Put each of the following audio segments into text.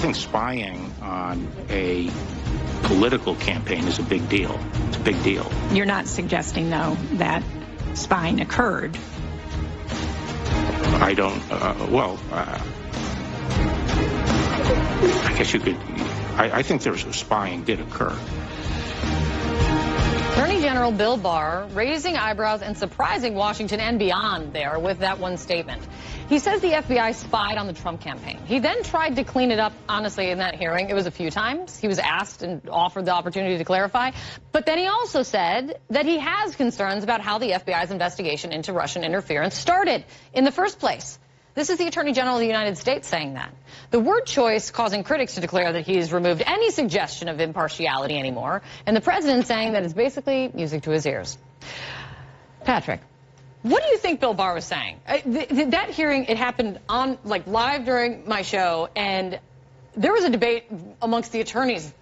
I think spying on a political campaign is a big deal. It's a big deal. You're not suggesting, though, that spying occurred? I don't, I guess you could, I think there's spying did occur. Attorney General Bill Barr raising eyebrows and surprising Washington and beyond there with that one statement. He says the FBI spied on the Trump campaign. He then tried to clean it up, honestly, in that hearing. It was a few times. He was asked and offered the opportunity to clarify. But then he also said that he has concerns about how the FBI's investigation into Russian interference started in the first place. This is the Attorney General of the United States saying that. The word choice causing critics to declare that he's removed any suggestion of impartiality anymore, and the president saying that it's basically music to his ears. Patrick, what do you think Bill Barr was saying? That hearing, it happened on live during my show, and there was a debate amongst the attorneys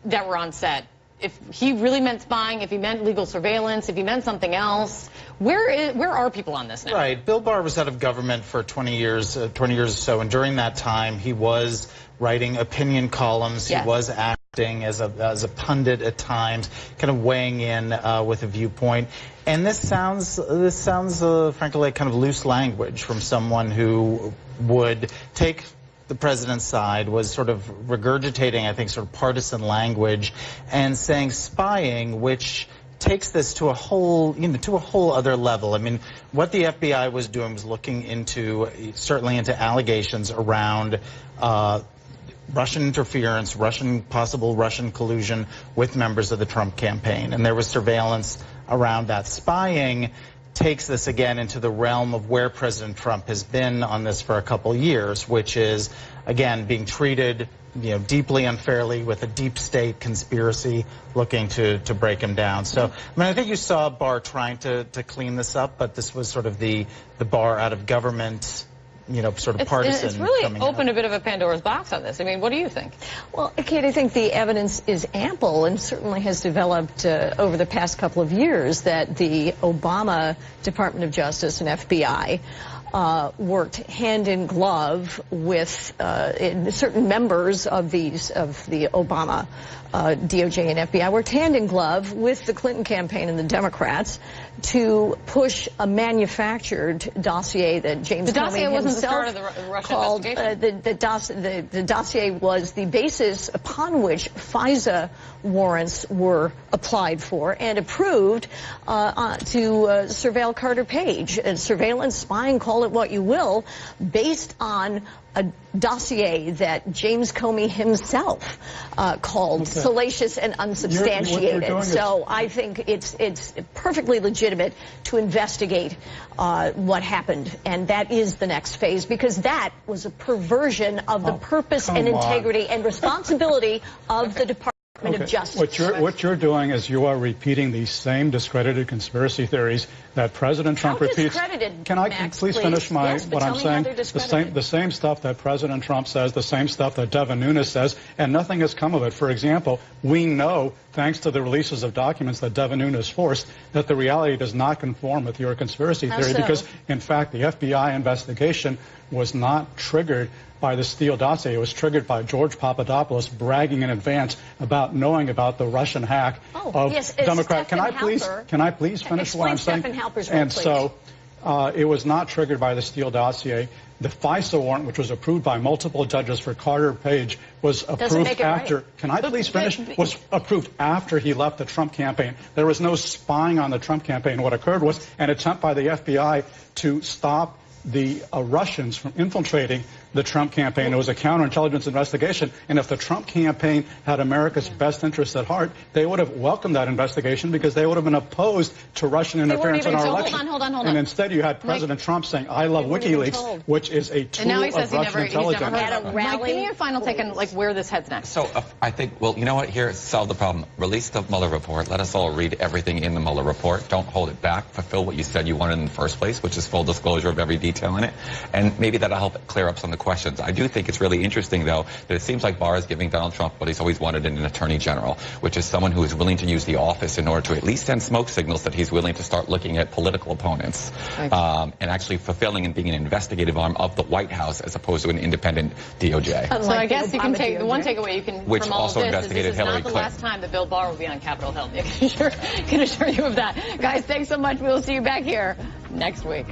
that were on set. If he really meant spying, if he meant legal surveillance, if he meant something else. Where are people on this now? Right. Bill Barr was out of government for 20 years or so, and during that time he was writing opinion columns. Yes. He was acting as a pundit at times, kind of weighing in with a viewpoint. And this sounds frankly like kind of loose language from someone who would take the president's side, was sort of regurgitating, I think, sort of partisan language and saying spying, which takes this to a whole, to a whole other level. I mean, what the FBI was doing was looking into, certainly into allegations around Russian interference, possible Russian collusion with members of the Trump campaign. And there was surveillance around that. Spying takes this again into the realm of where President Trump has been on this for a couple years, which is, again, being treated deeply unfairly with a deep state conspiracy looking to break him down. So, I mean, I think you saw Barr trying to clean this up, but this was sort of the Barr out of government, sort of partisan. It's really opened a bit of a Pandora's box on this. I mean, what do you think? Well, Kate, I think the evidence is ample and certainly has developed over the past couple of years that the Obama Department of Justice and FBI worked hand in glove with certain members of the Obama DOJ and FBI worked hand in glove with the Clinton campaign and the Democrats to push a manufactured dossier that James Comey himself called. The dossier was the basis upon which FISA warrants were applied for and approved to surveil Carter Page. Surveillance, spying, call it what you will, based on a dossier that James Comey himself called salacious and unsubstantiated. So I think it's perfectly legitimate to investigate what happened, and that is the next phase, because that was a perversion of the purpose and integrity and responsibility of the Department of Justice. What you're doing is you are repeating these same discredited conspiracy theories that President Trump repeats. Can I please finish what I'm saying? The same stuff that President Trump says, the same stuff that Devin Nunes says, and nothing has come of it. For example, we know, thanks to the releases of documents that Devin Nunes forced, that the reality does not conform with your conspiracy theory, because, in fact, the FBI investigation was not triggered by the Steele dossier. It was triggered by George Papadopoulos bragging in advance about knowing about the Russian hack of Democrat. Can I please finish what I'm saying? And so it was not triggered by the Steele dossier. The FISA warrant, which was approved by multiple judges for Carter Page, was approved after. Can I please finish? Was approved after he left the Trump campaign. There was no spying on the Trump campaign. What occurred was an attempt by the FBI to stop the Russians from infiltrating the Trump campaign. It was a counterintelligence investigation, and if the Trump campaign had America's best interests at heart, they would have welcomed that investigation, because they would have been opposed to Russian interference in our election. Hold on. And instead you had President Trump saying, I love WikiLeaks, which is a tool of Russian intelligence. Mike, give me your final take on where this heads next. So I think, well, you know what, here, solve the problem. Release the Mueller report. Let us all read everything in the Mueller report. Don't hold it back. Fulfill what you said you wanted in the first place, which is full disclosure of every detail. detail in it, and maybe that'll help clear up some of the questions. I do think it's really interesting, though, that it seems like Barr is giving Donald Trump what he's always wanted in an attorney general, which is someone who is willing to use the office in order to at least send smoke signals that he's willing to start looking at political opponents and actually fulfilling and being an investigative arm of the White House as opposed to an independent DOJ. So I guess you can take the one takeaway you can which from all also of this investigated is this is Hillary not the Clinton. last time that Bill Barr will be on Capitol Hill. I can assure you of that. Guys, thanks so much. We'll see you back here next week.